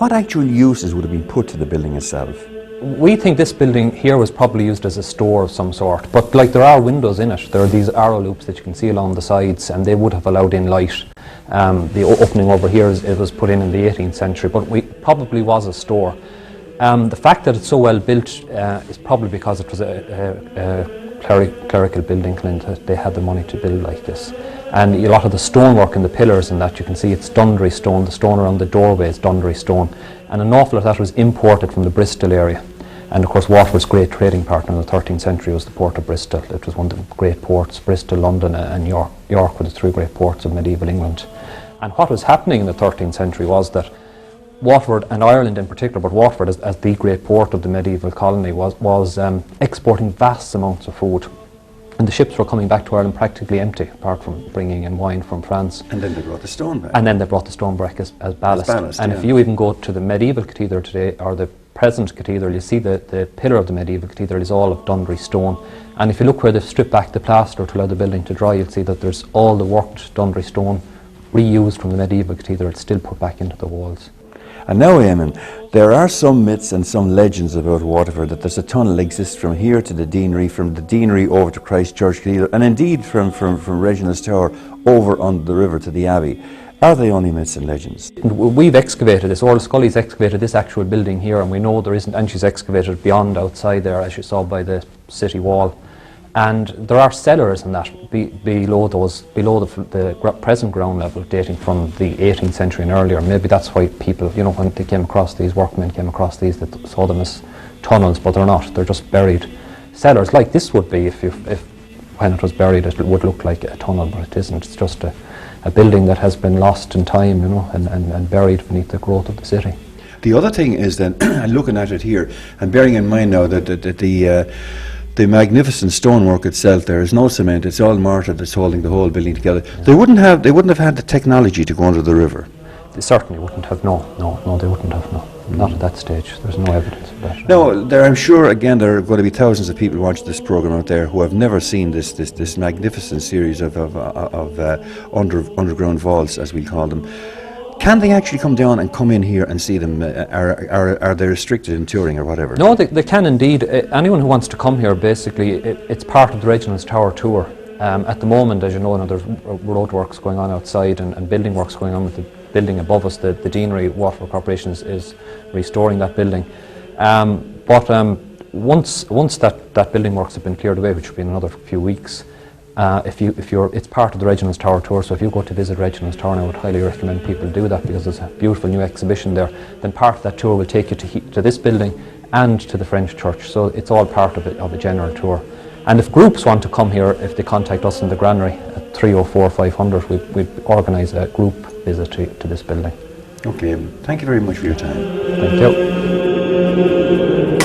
what actual uses would have been put to the building itself? We think this building here was probably used as a store of some sort, but like there are windows in it. There are these arrow loops that you can see along the sides, and they would have allowed in light. The opening over here it was put in the 18th century, but it probably was a store. The fact that it's so well built is probably because it was a clerical building, Clint. They had the money to build like this. And a lot of the stonework in the pillars and that, you can see it's Dundry stone. The stone around the doorway is Dundry stone. And an awful lot of that was imported from the Bristol area. And of course Waterford's great trading partner in the 13th century was the port of Bristol. It was one of the great ports. Bristol, London and York were the three great ports of medieval England. And what was happening in the 13th century was that Waterford, and Ireland in particular, but Waterford as the great port of the medieval colony, was exporting vast amounts of food. And the ships were coming back to Ireland practically empty, apart from bringing in wine from France. And then they brought the stone back. And then they brought the stone back as ballast. And if you even go to the medieval cathedral today, or the present cathedral, you see the pillar of the medieval cathedral is all of Dundry stone. And if you look where they've stripped back the plaster to allow the building to dry, you'll see that there's all the worked Dundry stone reused from the medieval cathedral, still put back into the walls. And now, Eamon, there are some myths and some legends about Waterford, that there's a tunnel that exists from here to the Deanery, from the Deanery over to Christ Church Cathedral, and indeed from Reginald's Tower over on the river to the Abbey. Are they only myths and legends? We've excavated this. Orla Scully's excavated this actual building here, and we know there isn't, and she's excavated beyond outside there, as you saw by the city wall. And there are cellars in that below the present ground level, dating from the 18th century and earlier. Maybe that's why people, when they came across these, workmen came across these, they saw them as tunnels, but they're not. They're just buried cellars, like this would be if when it was buried, it would look like a tunnel, but it isn't. It's just a building that has been lost in time, and buried beneath the growth of the city. The other thing is that, looking at it here, and bearing in mind now that the magnificent stonework itself, there is no cement, it's all mortar that's holding the whole building together. Yeah. They wouldn't have had the technology to go under the river. They certainly wouldn't have, no, they wouldn't have, no. Not at that stage. There's no evidence of that. No, I'm sure, again, there are going to be thousands of people watching this programme out there who have never seen this magnificent series of underground vaults, as we call them. Can they actually come down and come in here and see them? Are they restricted in touring or whatever? No, they can indeed. Anyone who wants to come here, basically, it's part of the Reginald's Tower tour. At the moment, as you know, there's road works going on outside and building works going on with the building above us. The Deanery Waterford Corporation is restoring that building. Once that building works have been cleared away, which will be in another few weeks, it's part of the Reginald's Tower tour, so if you go to visit Reginald's Tower, and I would highly recommend people do that because there's a beautiful new exhibition there, then part of that tour will take you to this building and to the French church, so it's all part of a general tour. And if groups want to come here, if they contact us in the granary at 304 500, we'd organise a group visit to this building. Okay, thank you very much for your time. Thank you.